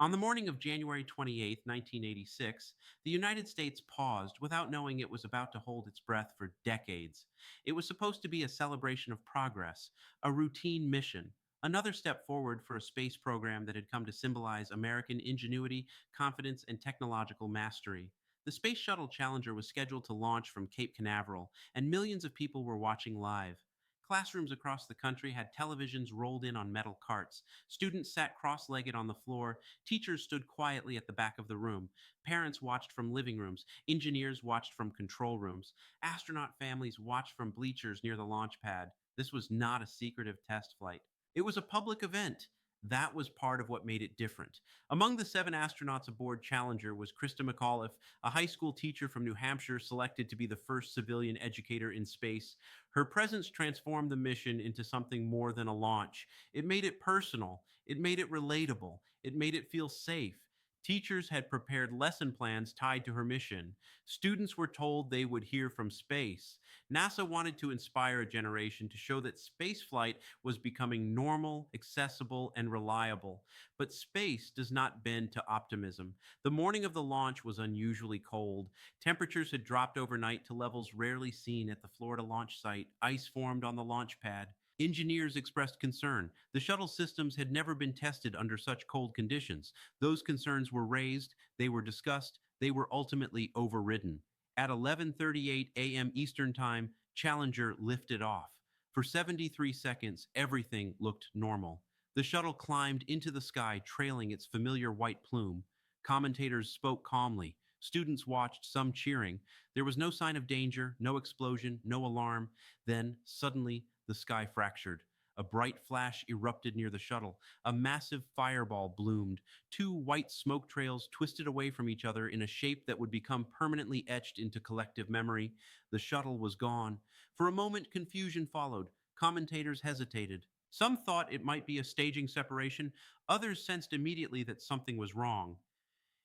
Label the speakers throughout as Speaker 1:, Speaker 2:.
Speaker 1: On the morning of January 28, 1986, the United States paused without knowing it was about to hold its breath for decades. It was supposed to be a celebration of progress, a routine mission, another step forward for a space program that had come to symbolize American ingenuity, confidence, and technological mastery. The Space Shuttle Challenger was scheduled to launch from Cape Canaveral, and millions of people were watching live. Classrooms across the country had televisions rolled in on metal carts. Students sat cross legged on the floor. Teachers stood quietly at the back of the room. Parents watched from living rooms. Engineers watched from control rooms. Astronaut families watched from bleachers near the launch pad. This was not a secretive test flight. It was a public event. That was part of what made it different. Among the seven astronauts aboard Challenger was Christa McAuliffe, a high school teacher from New Hampshire selected to be the first civilian educator in space. Her presence transformed the mission into something more than a launch. It made it personal. It made it relatable. It made it feel safe. Teachers had prepared lesson plans tied to her mission. Students were told they would hear from space. NASA wanted to inspire a generation to show that spaceflight was becoming normal, accessible, and reliable. But space does not bend to optimism. The morning of the launch was unusually cold. Temperatures had dropped overnight to levels rarely seen at the Florida launch site. Ice formed on the launch pad. Engineers expressed concern. The shuttle systems had never been tested under such cold conditions. Those concerns were raised, they were discussed, they were ultimately overridden. At 11:38 a.m. Eastern Time, Challenger lifted off. For 73 seconds, everything looked normal. The shuttle climbed into the sky, trailing its familiar white plume. Commentators spoke calmly. Students watched, some cheering. There was no sign of danger, no explosion, no alarm. Then, suddenly, the sky fractured. A bright flash erupted near the shuttle. A massive fireball bloomed. Two white smoke trails twisted away from each other in a shape that would become permanently etched into collective memory. The shuttle was gone. For a moment, confusion followed. Commentators hesitated. Some thought it might be a staging separation. Others sensed immediately that something was wrong.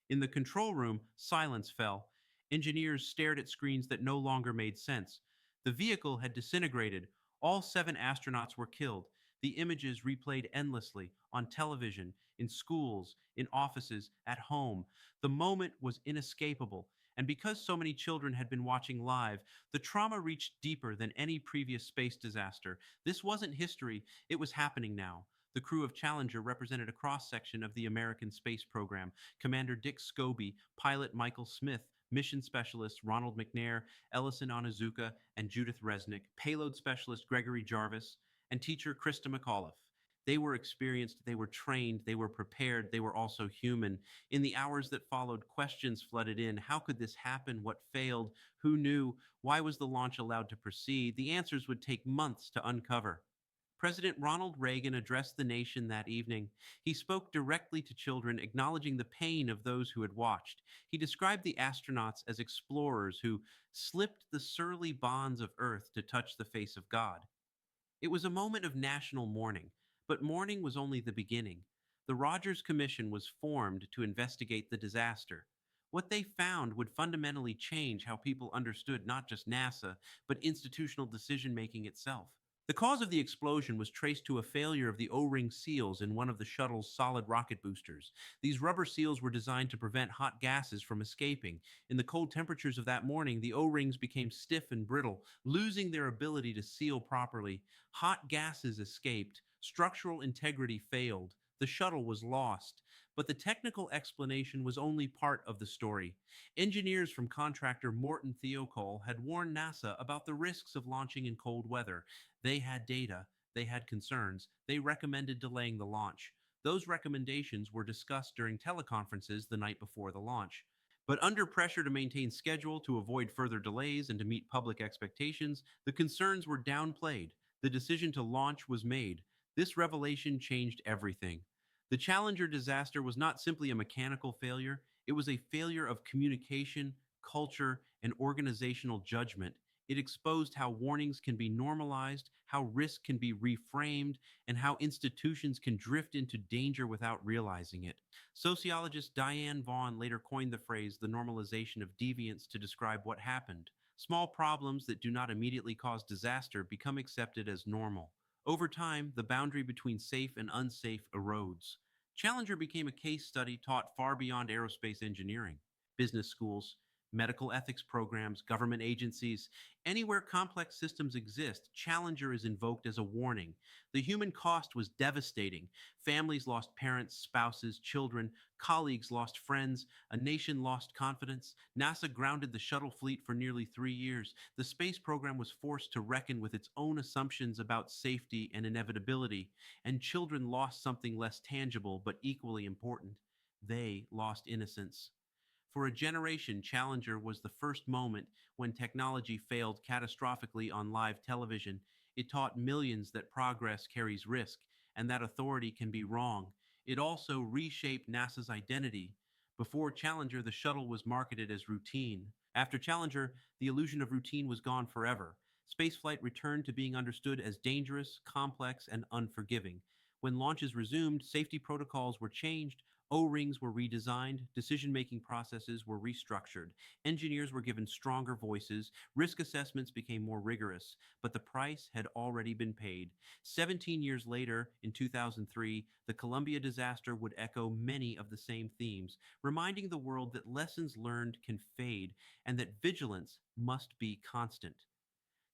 Speaker 1: In the control room, silence fell. Engineers stared at screens that no longer made sense. The vehicle had disintegrated. All seven astronauts were killed. The images replayed endlessly on television, in schools, in offices, at home. The moment was inescapable. And because so many children had been watching live, the trauma reached deeper than any previous space disaster. This wasn't history, it was happening now. The crew of Challenger represented a cross section of the American space program. Commander Dick Scobie, pilot Michael Smith, mission specialists Ronald McNair, Ellison Onizuka, and Judith Resnick, payload specialist Gregory Jarvis, and teacher Christa McAuliffe. They were experienced, they were trained, they were prepared, they were also human. In the hours that followed, questions flooded in. How could this happen? What failed? Who knew? Why was the launch allowed to proceed? The answers would take months to uncover. President Ronald Reagan addressed the nation that evening. He spoke directly to children, acknowledging the pain of those who had watched. He described the astronauts as explorers who slipped the surly bonds of Earth to touch the face of God. It was a moment of national mourning, but mourning was only the beginning. The Rogers Commission was formed to investigate the disaster. What they found would fundamentally change how people understood not just NASA, but institutional decision making itself. The cause of the explosion was traced to a failure of the O ring seals in one of the shuttle's solid rocket boosters. These rubber seals were designed to prevent hot gases from escaping. In the cold temperatures of that morning, the O rings became stiff and brittle, losing their ability to seal properly. Hot gases escaped, structural integrity failed, the shuttle was lost. But the technical explanation was only part of the story. Engineers from contractor Morton Thiokol had warned NASA about the risks of launching in cold weather. They had data, they had concerns, they recommended delaying the launch. Those recommendations were discussed during teleconferences the night before the launch. But under pressure to maintain schedule, to avoid further delays, and to meet public expectations, the concerns were downplayed. The decision to launch was made. This revelation changed everything. The Challenger disaster was not simply a mechanical failure, it was a failure of communication, culture, and organizational judgment. It exposed how warnings can be normalized, how risk can be reframed, and how institutions can drift into danger without realizing it. Sociologist Diane Vaughan later coined the phrase the normalization of deviance to describe what happened. Small problems that do not immediately cause disaster become accepted as normal. Over time, the boundary between safe and unsafe erodes. Challenger became a case study taught far beyond aerospace engineering. Business schools, medical ethics programs, government agencies, anywhere complex systems exist, Challenger is invoked as a warning. The human cost was devastating. Families lost parents, spouses, children, colleagues lost friends, a nation lost confidence. NASA grounded the shuttle fleet for nearly 3 years. The space program was forced to reckon with its own assumptions about safety and inevitability, and children lost something less tangible but equally important. They lost innocence. For a generation, Challenger was the first moment when technology failed catastrophically on live television. It taught millions that progress carries risk and that authority can be wrong. It also reshaped NASA's identity. Before Challenger, the shuttle was marketed as routine. After Challenger, the illusion of routine was gone forever. Spaceflight returned to being understood as dangerous, complex, and unforgiving. When launches resumed, safety protocols were changed, O-rings were redesigned, decision-making processes were restructured, engineers were given stronger voices, risk assessments became more rigorous, but the price had already been paid. 17 years later, in 2003, the Columbia disaster would echo many of the same themes, reminding the world that lessons learned can fade and that vigilance must be constant.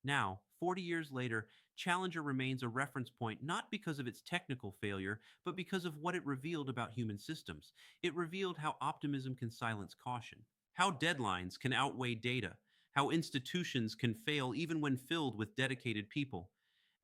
Speaker 1: Now, 40 years later, Challenger remains a reference point not because of its technical failure, but because of what it revealed about human systems. It revealed how optimism can silence caution, how deadlines can outweigh data, how institutions can fail even when filled with dedicated people.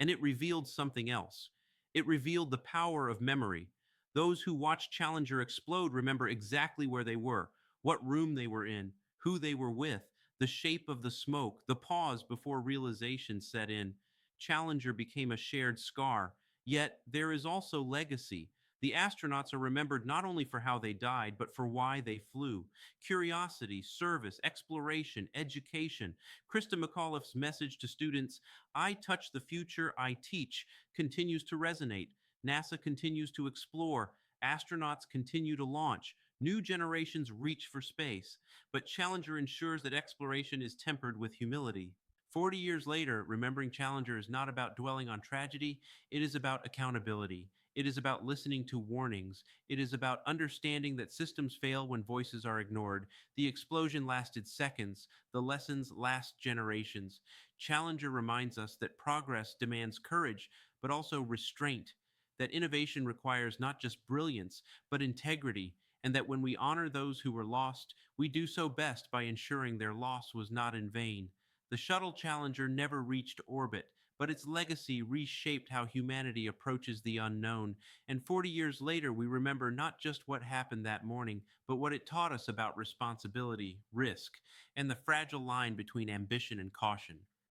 Speaker 1: And it revealed something else. It revealed the power of memory. Those who watch Challenger explode remember exactly where they were, what room they were in, who they were with, the shape of the smoke, the pause before realization set in. Challenger became a shared scar. Yet there is also legacy. The astronauts are remembered not only for how they died, but for why they flew. Curiosity, service, exploration, education. Christa McAuliffe's message to students, I touch the future, I teach, continues to resonate. NASA continues to explore. Astronauts continue to launch. New generations reach for space, but Challenger ensures that exploration is tempered with humility. 40 years later, remembering Challenger is not about dwelling on tragedy, it is about accountability. It is about listening to warnings. It is about understanding that systems fail when voices are ignored. The explosion lasted seconds. The lessons last generations. Challenger reminds us that progress demands courage, but also restraint. That innovation requires not just brilliance, but integrity, and that when we honor those who were lost, we do so best by ensuring their loss was not in vain. The Shuttle Challenger never reached orbit, but its legacy reshaped how humanity approaches the unknown. And 40 years later, we remember not just what happened that morning, but what it taught us about responsibility, risk, and the fragile line between ambition and caution.